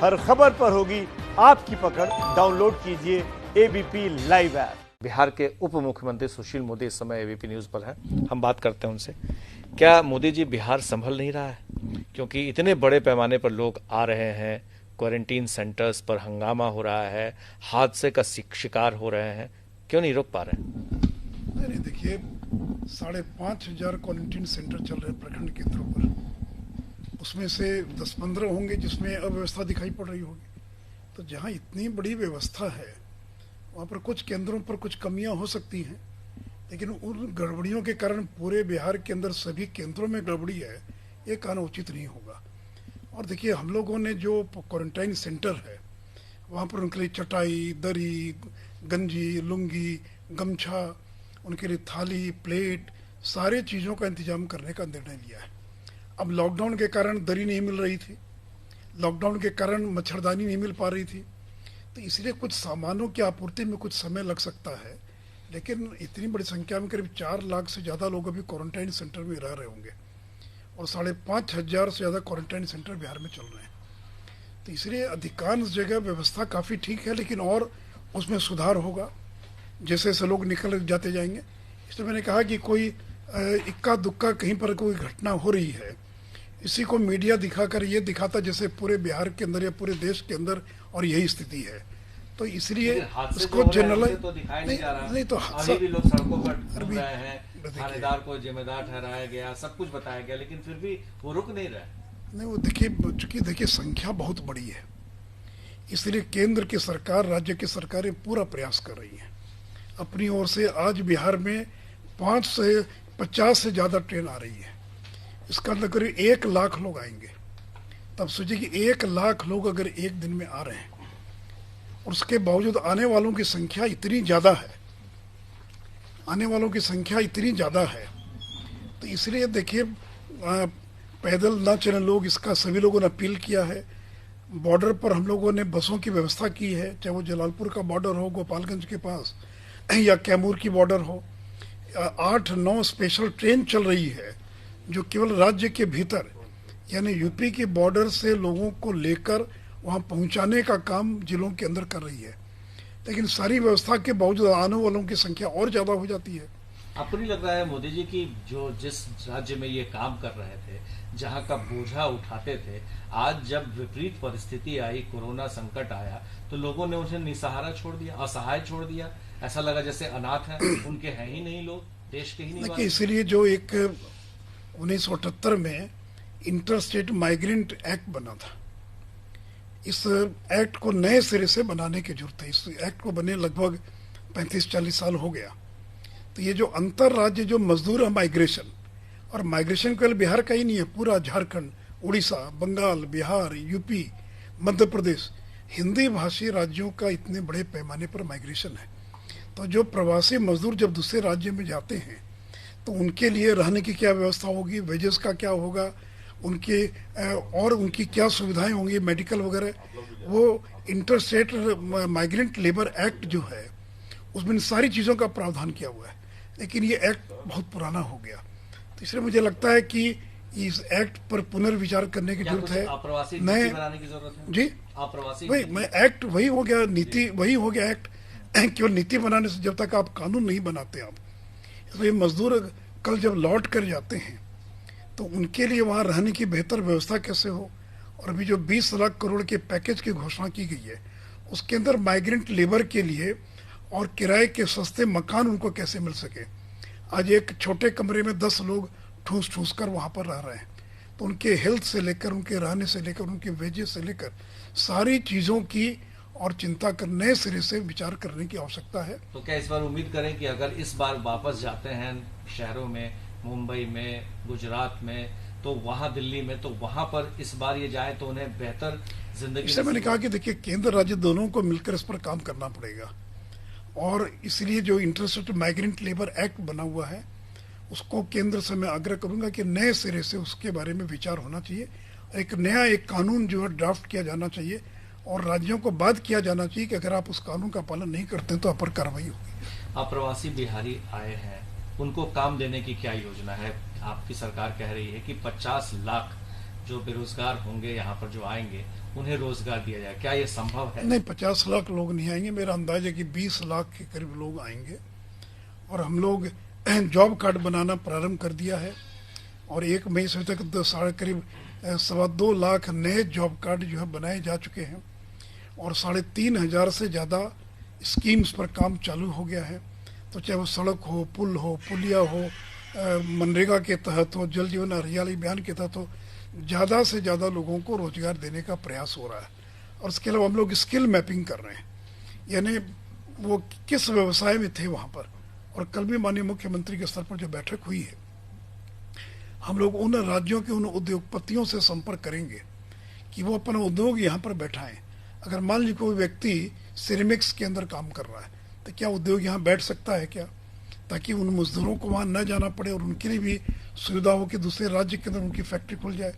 हर खबर पर होगी आपकी पकड़। डाउनलोड कीजिए एबीपी लाइव ऐप। बिहार के उप मुख्यमंत्री सुशील मोदी इस समय एबीपी न्यूज पर हैं। हम बात करते हैं उनसे। क्या मोदी जी बिहार संभल नहीं रहा है? क्योंकि इतने बड़े पैमाने पर लोग आ रहे हैं, क्वारंटीन सेंटर्स पर हंगामा हो रहा है, हादसे का शिकार हो रहे हैं, क्यों नहीं रोक पा रहे हैं? नहीं, देखिए 5,500 क्वारंटीन सेंटर चल रहे हैं प्रखंड केंद्रों पर। उसमें से 10-15 होंगे जिसमें अव्यवस्था दिखाई पड़ रही होगी। तो जहाँ इतनी बड़ी व्यवस्था है वहाँ पर कुछ केंद्रों पर कुछ कमियां हो सकती हैं, लेकिन उन गड़बड़ियों के कारण पूरे बिहार के अंदर सभी केंद्रों में गड़बड़ी है, ये कहना उचित नहीं होगा। और देखिए, हम लोगों ने जो क्वारंटाइन सेंटर है वहाँ पर उनके लिए चटाई, दरी, गंजी, लुंगी, गमछा, उनके लिए थाली, प्लेट, सारे चीज़ों का इंतजाम करने का निर्णय लिया है। अब लॉकडाउन के कारण दरी नहीं मिल रही थी, लॉकडाउन के कारण मच्छरदानी नहीं मिल पा रही थी, तो इसलिए कुछ सामानों की आपूर्ति में कुछ समय लग सकता है। लेकिन इतनी बड़ी संख्या में करीब 4 लाख से ज़्यादा लोग अभी क्वारंटाइन सेंटर में रह रहे होंगे और 5,500 से ज़्यादा क्वारंटाइन सेंटर बिहार में चल रहे हैं। तो इसलिए अधिकांश जगह व्यवस्था काफ़ी ठीक है, लेकिन और उसमें सुधार होगा जैसे जैसे लोग निकल जाते जाएंगे। इसलिए मैंने कहा कि कोई इक्का दुक्का कहीं पर कोई घटना हो रही है, इसी को मीडिया दिखाकर ये दिखाता जैसे पूरे बिहार के अंदर या पूरे देश के अंदर और यही स्थिति है। तो इसलिए इसको जनरलाइज तो दिखाई नहीं जा रहा। नहीं तो अभी भी लोग सड़कों पर घूम रहे हैं, थानेदार को जिम्मेदार ठहराया गया, सब कुछ बताया गया, लेकिन फिर भी वो रुक नहीं रहे। नहीं, वो देखिए, चूंकि देखिए संख्या बहुत बड़ी है, इसलिए केंद्र की सरकार, राज्य की सरकारें पूरा प्रयास कर रही हैं अपनी ओर से। आज बिहार में 5 से 50 से ज़्यादा ट्रेन आ रही है। इसका मतलब करीब 1 लाख लोग आएंगे। तब सोचिए कि 1 लाख लोग अगर एक दिन में आ रहे हैं और उसके बावजूद आने वालों की संख्या इतनी ज़्यादा है, तो इसलिए देखिए पैदल ना चले लोग, इसका सभी लोगों ने अपील किया है। बॉर्डर पर हम लोगों ने बसों की व्यवस्था की है, चाहे वो जलालपुर का बॉर्डर हो गोपालगंज के पास या कैमूर की बॉर्डर हो। 8-9 स्पेशल ट्रेन चल रही है जो केवल राज्य के भीतर यानी यूपी के बॉर्डर से लोगों को लेकर वहां पहुंचाने का काम जिलों के अंदर कर रही है। लेकिन सारी व्यवस्था के बावजूद आने वालों की संख्या और ज्यादा हो जाती है। आपको नहीं लग रहा है मोदी जी की जो जिस राज्य में ये काम कर रहे थे, जहां का बोझा उठाते थे, आज जब विपरीत परिस्थिति आई, कोरोना संकट आया, तो लोगों ने उन्हें निसहारा छोड़ दिया, असहाय छोड़ दिया। ऐसा लगा जैसे अनाथ है, उनके हैं ही नहीं लोग, देश के ही नहीं। देखिए, इसलिए जो एक 1978 में इंटर स्टेट माइग्रेंट एक्ट बना था, इस एक्ट को नए सिरे से बनाने की जरूरत है। इस एक्ट को बने लगभग 35-40 साल हो गया। तो ये जो अंतर राज्य जो मजदूर है माइग्रेशन, और माइग्रेशन केवल बिहार का ही नहीं है, पूरा झारखंड, उड़ीसा, बंगाल, बिहार, यूपी, मध्य प्रदेश, हिंदी भाषी राज्यों का इतने बड़े पैमाने पर माइग्रेशन है। तो जो प्रवासी मजदूर जब दूसरे राज्य में जाते हैं तो उनके लिए रहने की क्या व्यवस्था होगी, वेजेस का क्या होगा, उनके और उनकी क्या सुविधाएं होंगी, मेडिकल वगैरह, वो inter state migrant labour act जो है उसमें इन सारी चीज़ों का प्रावधान किया हुआ है। लेकिन ये एक्ट बहुत पुराना हो गया, तो इसलिए मुझे लगता है कि इस एक्ट पर पुनर्विचार करने की जरूरत है। नए बनाने की जरूरत है जी, वही मैं एक्ट वही हो गया, नीति वही हो गया एक्ट। केवल नीति बनाने से जब तक आप कानून नहीं बनाते आप, इसलिए मजदूर कल जब लौट कर जाते हैं तो उनके लिए वहाँ रहने की बेहतर व्यवस्था कैसे हो। और अभी जो 20 लाख करोड़ के पैकेज की घोषणा की गई है उसके अंदर माइग्रेंट लेबर के लिए और किराए के सस्ते मकान उनको कैसे मिल सके। आज एक छोटे कमरे में 10 लोग ठूस ठूस कर वहाँ पर रह रहे हैं, तो उनके हेल्थ से लेकर, उनके रहने से लेकर, उनके वेजेस से लेकर सारी चीज़ों की और चिंता कर नए सिरे से विचार करने की आवश्यकता है। तो क्या इस बार उम्मीद करें कि अगर इस बार वापस जाते हैं शहरों में, मुंबई में, गुजरात में, तो वहां दिल्ली में, तो वहां पर इस बार ये जाए तो उन्हें बेहतर जिंदगी। इसलिए मैंने कहा कि देखिए, केंद्र राज्य दोनों को मिलकर इस पर काम करना पड़ेगा। और इसलिए जो इंटरस्टेट माइग्रेंट लेबर एक्ट बना हुआ है उसको केंद्र से मैं आग्रह करूंगा कि नए सिरे से उसके बारे में विचार होना चाहिए। एक नया कानून जो है ड्राफ्ट किया जाना चाहिए और राज्यों को बात किया जाना चाहिए कि अगर आप उस कानून का पालन नहीं करते तो आप पर कार्रवाई होगी। अप्रवासी बिहारी आए हैं, उनको काम देने की क्या योजना है? आपकी सरकार कह रही है कि 50 लाख जो बेरोजगार होंगे यहाँ पर जो आएंगे उन्हें रोजगार दिया जाए, क्या ये संभव है? नहीं, 50 लाख लोग नहीं आएंगे। मेरा अंदाजा है कि 20 लाख के करीब लोग आएंगे। और हम लोग जॉब कार्ड बनाना प्रारंभ कर दिया है और 1 मई से तक करीब 2.25 लाख नए जॉब कार्ड जो है बनाए जा चुके हैं और 3,500 से ज़्यादा स्कीम्स पर काम चालू हो गया है। तो चाहे वो सड़क हो, पुल हो, पुलिया हो, मनरेगा के तहत हो, जल जीवन हरियाली अभियान के तहत हो, ज़्यादा से ज़्यादा लोगों को रोजगार देने का प्रयास हो रहा है। और इसके अलावा हम लोग स्किल मैपिंग कर रहे हैं, यानी वो किस व्यवसाय में थे वहाँ पर। और कल भी माननीय मुख्यमंत्री के स्तर पर जो बैठक हुई है, हम लोग उन राज्यों के उन उद्योगपतियों से संपर्क करेंगे कि वो अपना उद्योग यहाँ पर बैठाएं। अगर मान लीजिए कोई व्यक्ति सिरेमिक्स के अंदर काम कर रहा है तो क्या उद्योग यहाँ बैठ सकता है क्या, ताकि उन मजदूरों को वहाँ न जाना पड़े और उनके लिए भी सुविधा हो कि दूसरे राज्य के अंदर उनकी फैक्ट्री खुल जाए।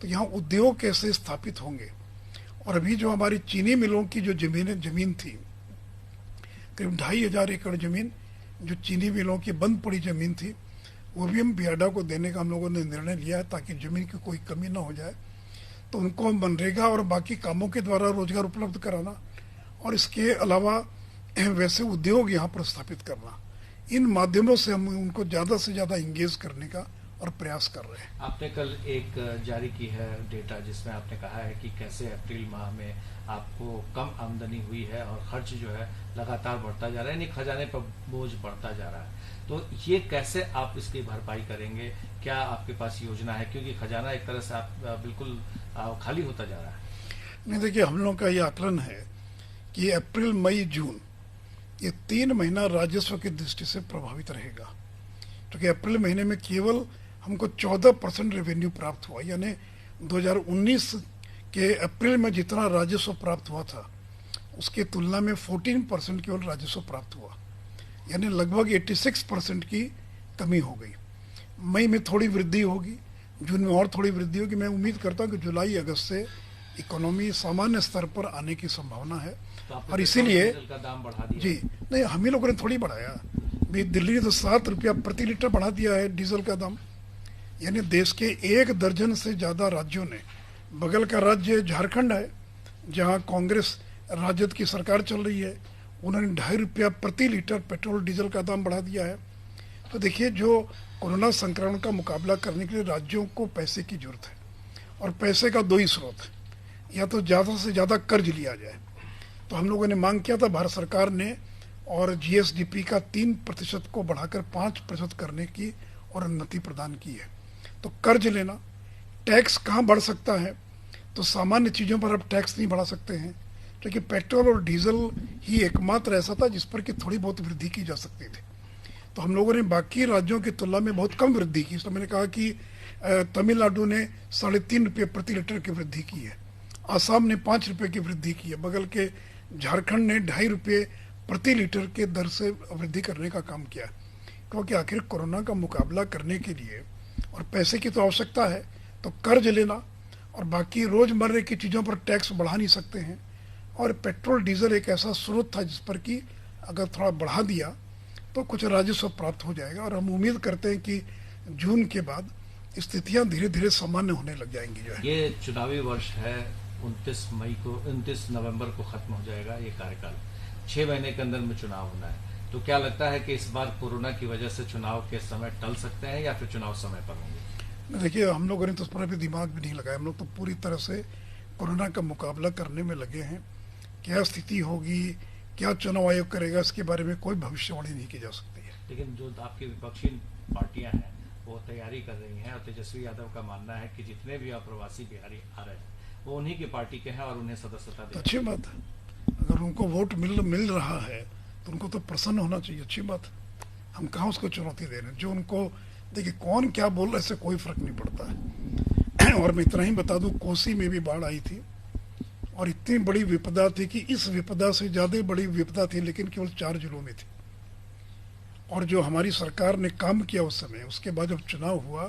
तो यहाँ उद्योग कैसे स्थापित होंगे। और अभी जो हमारी चीनी मिलों की जो जमीन थी, करीब 2,500 एकड़ जमीन जो चीनी मिलों की बंद पड़ी जमीन थी, वो भी हम बियाडा को देने का हम लोगों ने निर्णय लिया है ताकि जमीन की कोई कमी ना हो जाए। तो उनको मनरेगा और बाकी कामों के द्वारा रोजगार उपलब्ध कराना और इसके अलावा वैसे उद्योग यहाँ पर स्थापित करना, इन माध्यमों से हम उनको ज़्यादा से ज़्यादा इंगेज करने का और प्रयास कर रहे हैं। आपने कल एक जारी की है डेटा जिसमें आपने कहा है कि कैसे अप्रैल माह में आपको कम आमदनी हुई है और खर्च जो है लगातार बढ़ता जा रहा है, यानी खजाने पर बोझ बढ़ता जा रहा है। तो ये कैसे आप इसकी भरपाई करेंगे, क्या आपके पास योजना है? क्योंकि खजाना एक तरह से आप बिल्कुल खाली होता जा रहा है। नहीं, देखिए, हम लोग का ये आकलन है कि अप्रैल, मई, जून ये 3 महीना राजस्व की दृष्टि से प्रभावित रहेगा, क्योंकि अप्रैल महीने में केवल हमको 14% रेवेन्यू प्राप्त हुआ, यानी 2019 के अप्रैल में जितना राजस्व प्राप्त हुआ था उसके तुलना में 14% केवल राजस्व प्राप्त हुआ, यानी लगभग 86% की कमी हो गई। मई में थोड़ी वृद्धि होगी, जून में और थोड़ी वृद्धि होगी। मैं उम्मीद करता हूँ कि जुलाई अगस्त से इकोनॉमी सामान्य स्तर पर आने की संभावना है। तो और इसीलिए का दाम बढ़ा दिया? जी नहीं, हम ही लोगों ने थोड़ी बढ़ाया। भी दिल्ली ने तो 7 रुपया प्रति लीटर बढ़ा दिया है डीजल का दाम। यानी देश के 1 दर्जन से ज़्यादा राज्यों ने, बगल का राज्य झारखंड है जहाँ कांग्रेस राजद की सरकार चल रही है, उन्होंने 2.5 रुपया प्रति लीटर पेट्रोल डीजल का दाम बढ़ा दिया है। तो देखिए, जो कोरोना संक्रमण का मुकाबला करने के लिए राज्यों को पैसे की जरूरत है और पैसे का 2 ही स्रोत है, या तो ज़्यादा से ज़्यादा कर्ज लिया जाए। तो हम लोगों ने मांग किया था भारत सरकार ने, और जीएसडीपी का 3% को बढ़ाकर 5% करने की और अनुमति प्रदान की है। तो कर्ज लेना, टैक्स कहाँ बढ़ सकता है, तो सामान्य चीज़ों पर अब टैक्स नहीं बढ़ा सकते हैं, क्योंकि पेट्रोल और डीजल ही एकमात्र ऐसा था जिस पर कि थोड़ी बहुत वृद्धि की जा सकती थी। तो हम लोगों ने बाकी राज्यों की तुलना में बहुत कम वृद्धि की। तो मैंने कहा कि तमिलनाडु ने 3.5 रुपये प्रति लीटर की वृद्धि की है, आसाम ने 5 रुपये की वृद्धि की है, बगल के झारखंड ने 2.5 रुपये प्रति लीटर के दर से वृद्धि करने का काम किया। क्योंकि आखिर कोरोना का मुकाबला करने के लिए और पैसे की तो आवश्यकता है, तो कर्ज लेना और बाकी रोजमर्रे की चीज़ों पर टैक्स बढ़ा नहीं सकते हैं। और पेट्रोल डीजल एक ऐसा स्रोत था जिस पर कि अगर थोड़ा बढ़ा दिया तो कुछ राजस्व प्राप्त हो जाएगा। और हम उम्मीद करते हैं कि जून के बाद स्थितियां धीरे धीरे सामान्य होने लग जाएंगी। जो है ये चुनावी वर्ष है, 29 नवंबर को खत्म हो जाएगा ये कार्यकाल, 6 महीने के अंदर में चुनाव होना है। तो क्या लगता है कि इस बार कोरोना की वजह से चुनाव के समय टल सकते हैं या फिर चुनाव समय पर होंगे? देखिए, हम लोगों ने तो उस पर अभी दिमाग भी नहीं लगाया। हम लोग तो पूरी तरह से कोरोना का मुकाबला करने में लगे हैं। क्या स्थिति होगी, क्या चुनाव आयोग करेगा, इसके बारे में कोई भविष्यवाणी नहीं की जा सकती है। लेकिन जो आपकी विपक्षी पार्टियां हैं वो तैयारी कर रही हैं और तेजस्वी यादव का मानना है कि जितने भी अप्रवासी बिहारी आ रहे हैं वो उन्हीं की पार्टी के हैं और उन्हें सदस्यता तो अच्छी बात है। अगर उनको वोट मिल रहा है तो उनको तो प्रसन्न होना चाहिए, अच्छी बात है। हम कहाँ उसको चुनौती दे रहे हैं। जो उनको, देखिए, कौन क्या बोल रहा है इससे कोई फर्क नहीं पड़ता है। और मैं इतना ही बता दूं, कोसी में भी बाढ़ आई थी और इतनी बड़ी विपदा थी कि इस विपदा से ज़्यादा बड़ी विपदा थी, लेकिन केवल 4 जिलों में थी। और जो हमारी सरकार ने काम किया उस समय, उसके बाद जब चुनाव हुआ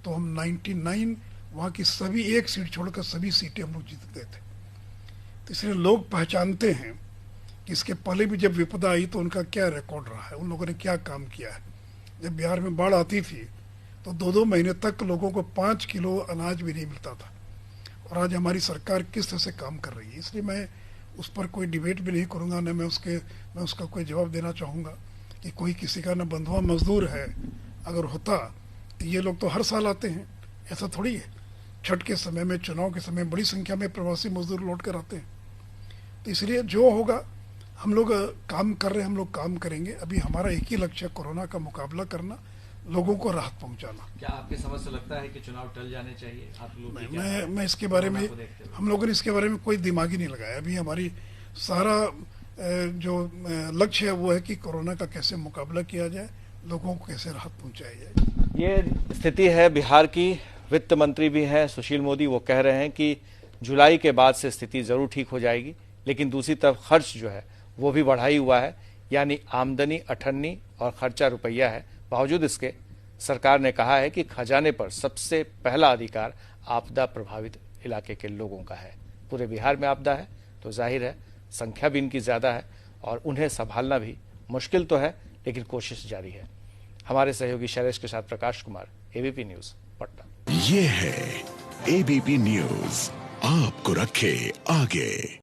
तो हम 99 वहाँ की सभी, एक सीट छोड़कर सभी सीटें हम लोग जीत गए थे। तो इसलिए लोग पहचानते हैं कि इसके पहले भी जब विपदा आई तो उनका क्या रिकॉर्ड रहा है, उन लोगों ने क्या काम किया है। जब बिहार में बाढ़ आती थी तो 2-2 महीने तक लोगों को 5 किलो अनाज भी नहीं मिलता था। और आज हमारी सरकार किस तरह से काम कर रही है। इसलिए मैं उस पर कोई डिबेट भी नहीं करूँगा, न मैं उसका कोई जवाब देना चाहूँगा कि कोई किसी का न बंधुआ मजदूर है। अगर होता तो ये लोग तो हर साल आते हैं, ऐसा थोड़ी है। छठ के समय में, चुनाव के समय बड़ी संख्या में प्रवासी मजदूर लौट कर आते हैं। तो इसलिए जो होगा, हम लोग काम कर रहे हैं, हम लोग काम करेंगे। अभी हमारा एक ही लक्ष्य है, कोरोना का मुकाबला करना, लोगों को राहत पहुंचाना। क्या आपकी समझ से लगता है कि चुनाव टल जाने चाहिए? आप लोग मैं इसके बारे में, हम लोगों ने इसके बारे में कोई दिमाग ही नहीं लगाया। अभी हमारी सारा जो लक्ष्य है वो है कि कोरोना का कैसे मुकाबला किया जाए, लोगों को कैसे राहत पहुंचाई जाए। ये स्थिति है बिहार की। वित्त मंत्री भी हैं सुशील मोदी, वो कह रहे हैं कि जुलाई के बाद से स्थिति जरूर ठीक हो जाएगी, लेकिन दूसरी तरफ खर्च जो है वो भी बढ़ाई हुआ है, यानी आमदनी 98 और खर्चा रुपया है। बावजूद इसके सरकार ने कहा है कि खजाने पर सबसे पहला अधिकार आपदा प्रभावित इलाके के लोगों का है। पूरे बिहार में आपदा है तो जाहिर है संख्या भी इनकी ज्यादा है और उन्हें संभालना भी मुश्किल तो है, लेकिन कोशिश जारी है। हमारे सहयोगी शैलेश के साथ प्रकाश कुमार, एबीपी न्यूज, पटना। ये है एबीपी न्यूज, आपको रखे आगे।